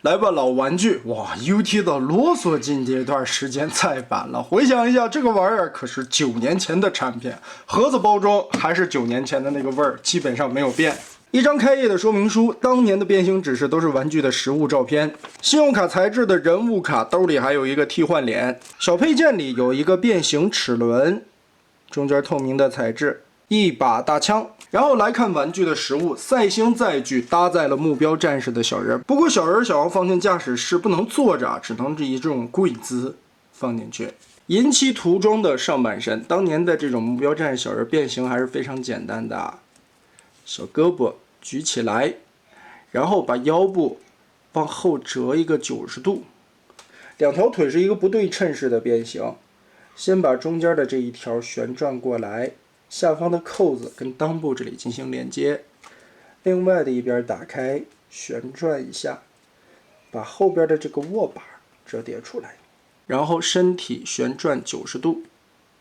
来吧，老玩具！哇 ，UT 的啰嗦进这段时间再版了。回想一下，这个玩意儿可是9年前的产品，盒子包装还是9年前的那个味儿，基本上没有变。一张开页的说明书，当年的变形指示都是玩具的实物照片。信用卡材质的人物卡，兜里还有一个替换脸。小配件里有一个变形齿轮，中间透明的材质，一把大枪。然后来看玩具的实物，赛星载具搭载了目标战士的小人，不过小人想要放进驾驶室不能坐着，只能以这种跪姿放进去。银漆涂装的上半身，当年的这种目标战士小人变形还是非常简单的，小胳膊举起来，然后把腰部往后折一个90度，两条腿是一个不对称式的变形，先把中间的这一条旋转过来。下方的扣子跟裆部这里进行连接，另外的一边打开，旋转一下，把后边的这个握把折叠出来，然后身体旋转90度，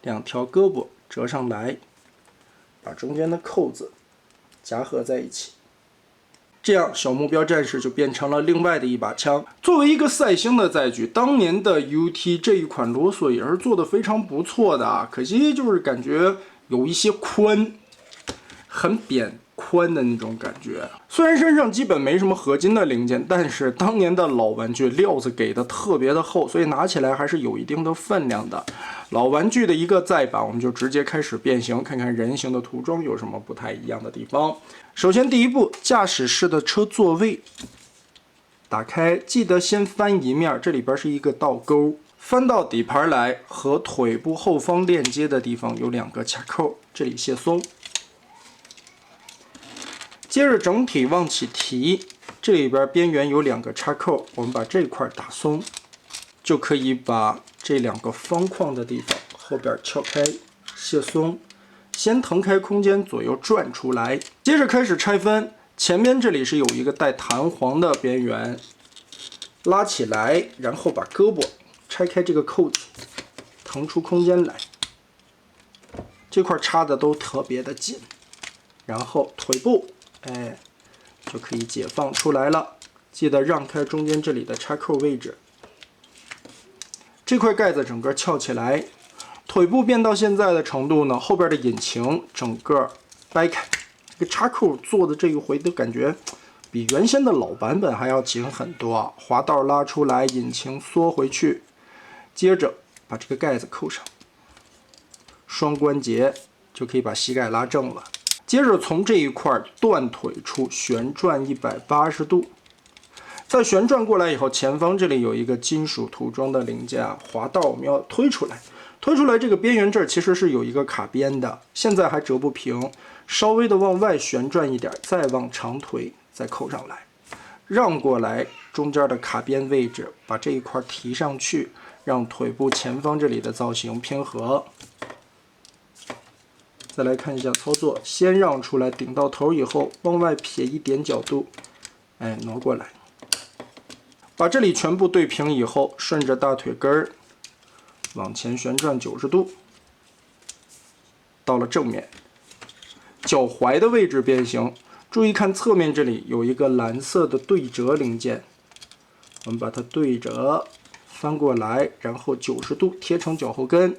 两条胳膊折上来，把中间的扣子夹合在一起，这样小目标战士就变成了另外的一把枪。作为一个赛星的载具，当年的 UT 这一款啰嗦也是做得非常不错的啊，可惜就是感觉有一些宽，很扁宽的那种感觉。虽然身上基本没什么合金的零件，但是当年的老玩具料子给的特别的厚，所以拿起来还是有一定的分量的。老玩具的一个再版，我们就直接开始变形，看看人形的涂装有什么不太一样的地方。首先第一步，驾驶室的车座位打开，记得先翻一面，这里边是一个倒钩。翻到底盘来，和腿部后方链接的地方有2个卡扣，这里卸松。接着整体往起提，这里边边缘有2个插扣，我们把这块打松，就可以把这2个方框的地方后边撬开，卸松。先腾开空间，左右转出来。接着开始拆分，前面这里是有一个带弹簧的边缘，拉起来，然后把胳膊拆开这个扣子，腾出空间来，这块插的都特别的紧，然后腿部，就可以解放出来了。记得让开中间这里的插扣位置，这块盖子整个翘起来，腿部变到现在的程度呢，后边的引擎整个掰开，这个插扣做的这一回都感觉比原先的老版本还要紧很多，滑道拉出来，引擎缩回去。接着把这个盖子扣上，双关节就可以把膝盖拉正了。接着从这一块断腿处旋转180度，在旋转过来以后，前方这里有一个金属涂装的零件，滑道我们要推出来。推出来这个边缘这儿其实是有一个卡边的，现在还折不平，稍微的往外旋转一点，再往长腿再扣上来，让过来中间的卡边位置，把这一块提上去。让腿部前方这里的造型偏合。再来看一下操作，先让出来，顶到头以后，往外撇一点角度，挪过来，把这里全部对平以后，顺着大腿根儿往前旋转90度，到了正面，脚踝的位置变形。注意看侧面这里有一个蓝色的对折零件，我们把它对折。翻过来，然后90度贴成脚后跟，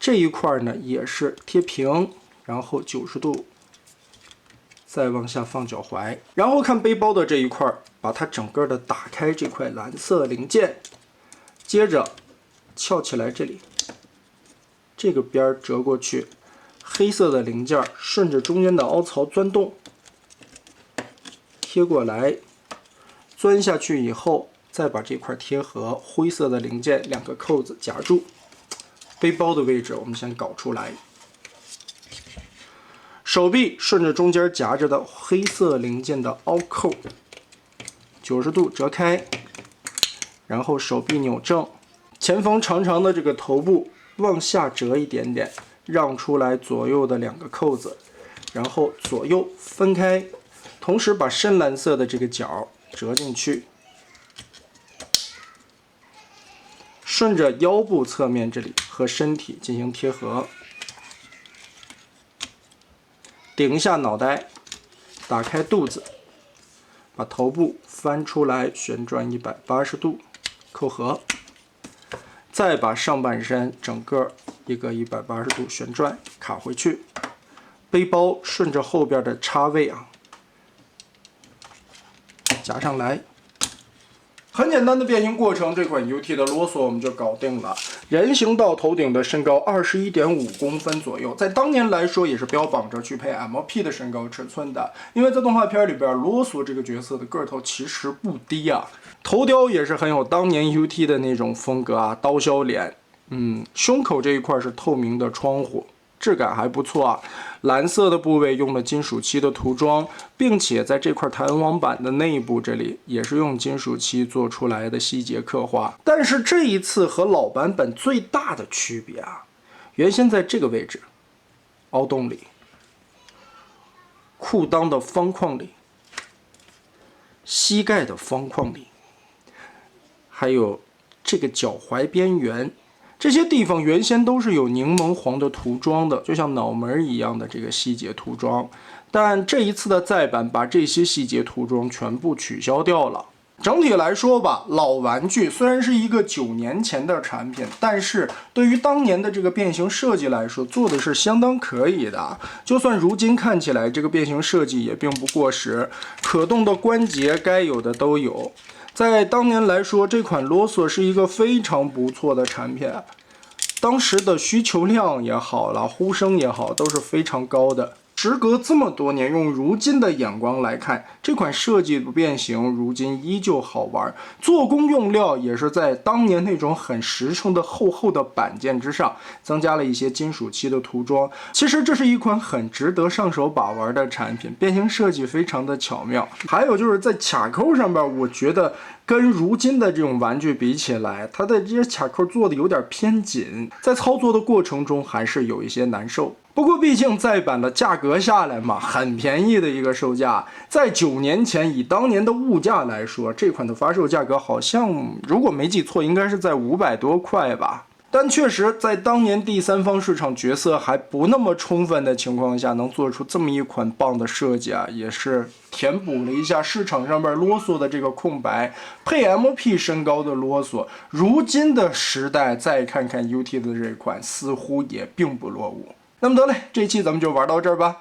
这一块呢也是贴平，然后90度，再往下放脚踝，然后看背包的这一块，把它整个的打开这块蓝色零件，接着翘起来这里，这个边折过去，黑色的零件顺着中间的凹槽钻洞，贴过来，钻下去以后。再把这块贴合，灰色的零件2个扣子夹住，背包的位置我们先搞出来。手臂顺着中间夹着的黑色零件的凹扣，90度折开，然后手臂扭正，前方长长的这个头部往下折一点点，让出来左右的2个扣子，然后左右分开，同时把深蓝色的这个角折进去。顺着腰部侧面这里和身体进行贴合，顶一下脑袋，打开肚子，把头部翻出来，旋转180度，扣合，再把上半身整个一个180度旋转，卡回去。背包顺着后边的插位啊，夹上来。很简单的变形过程，这款 UT 的啰嗦我们就搞定了。人行道头顶的身高21.5公分左右，在当年来说也是标榜着去配 MP 的身高尺寸的。因为在动画片里边，啰嗦这个角色的个头其实不低啊，头雕也是很有当年 UT 的那种风格啊，刀削脸。胸口这一块是透明的窗户。质感还不错啊，蓝色的部位用了金属漆的涂装，并且在这块弹簧板的内部这里也是用金属漆做出来的细节刻画。但是这一次和老版本最大的区别啊，原先在这个位置，凹洞里，裤裆的方框里，膝盖的方框里，还有这个脚踝边缘。这些地方原先都是有柠檬黄的涂装的，就像脑门一样的这个细节涂装，但这一次的再版把这些细节涂装全部取消掉了。整体来说吧，老玩具虽然是一个9年前的产品，但是对于当年的这个变形设计来说，做的是相当可以的。就算如今看起来这个变形设计也并不过时，可动的关节该有的都有。在当年来说，这款啰嗦是一个非常不错的产品，当时的需求量也好了，呼声也好，都是非常高的。时隔这么多年，用如今的眼光来看，这款设计的变形如今依旧好玩，做工用料也是在当年那种很实诚的厚厚的板件之上，增加了一些金属漆的涂装。其实这是一款很值得上手把玩的产品，变形设计非常的巧妙。还有就是在卡扣上边，我觉得跟如今的这种玩具比起来，它的这些卡扣做的有点偏紧，在操作的过程中还是有一些难受。不过毕竟再版的价格下来嘛，很便宜的一个售价，在9年前以当年的物价来说，这款的发售价格好像如果没记错，应该是在500多块吧。但确实在当年第三方市场角色还不那么充分的情况下，能做出这么一款棒的设计啊，也是填补了一下市场上面啰嗦的这个空白，配 MP 身高的啰嗦。如今的时代再看看 UT 的这款，似乎也并不落伍。那么得嘞，这期咱们就玩到这儿吧。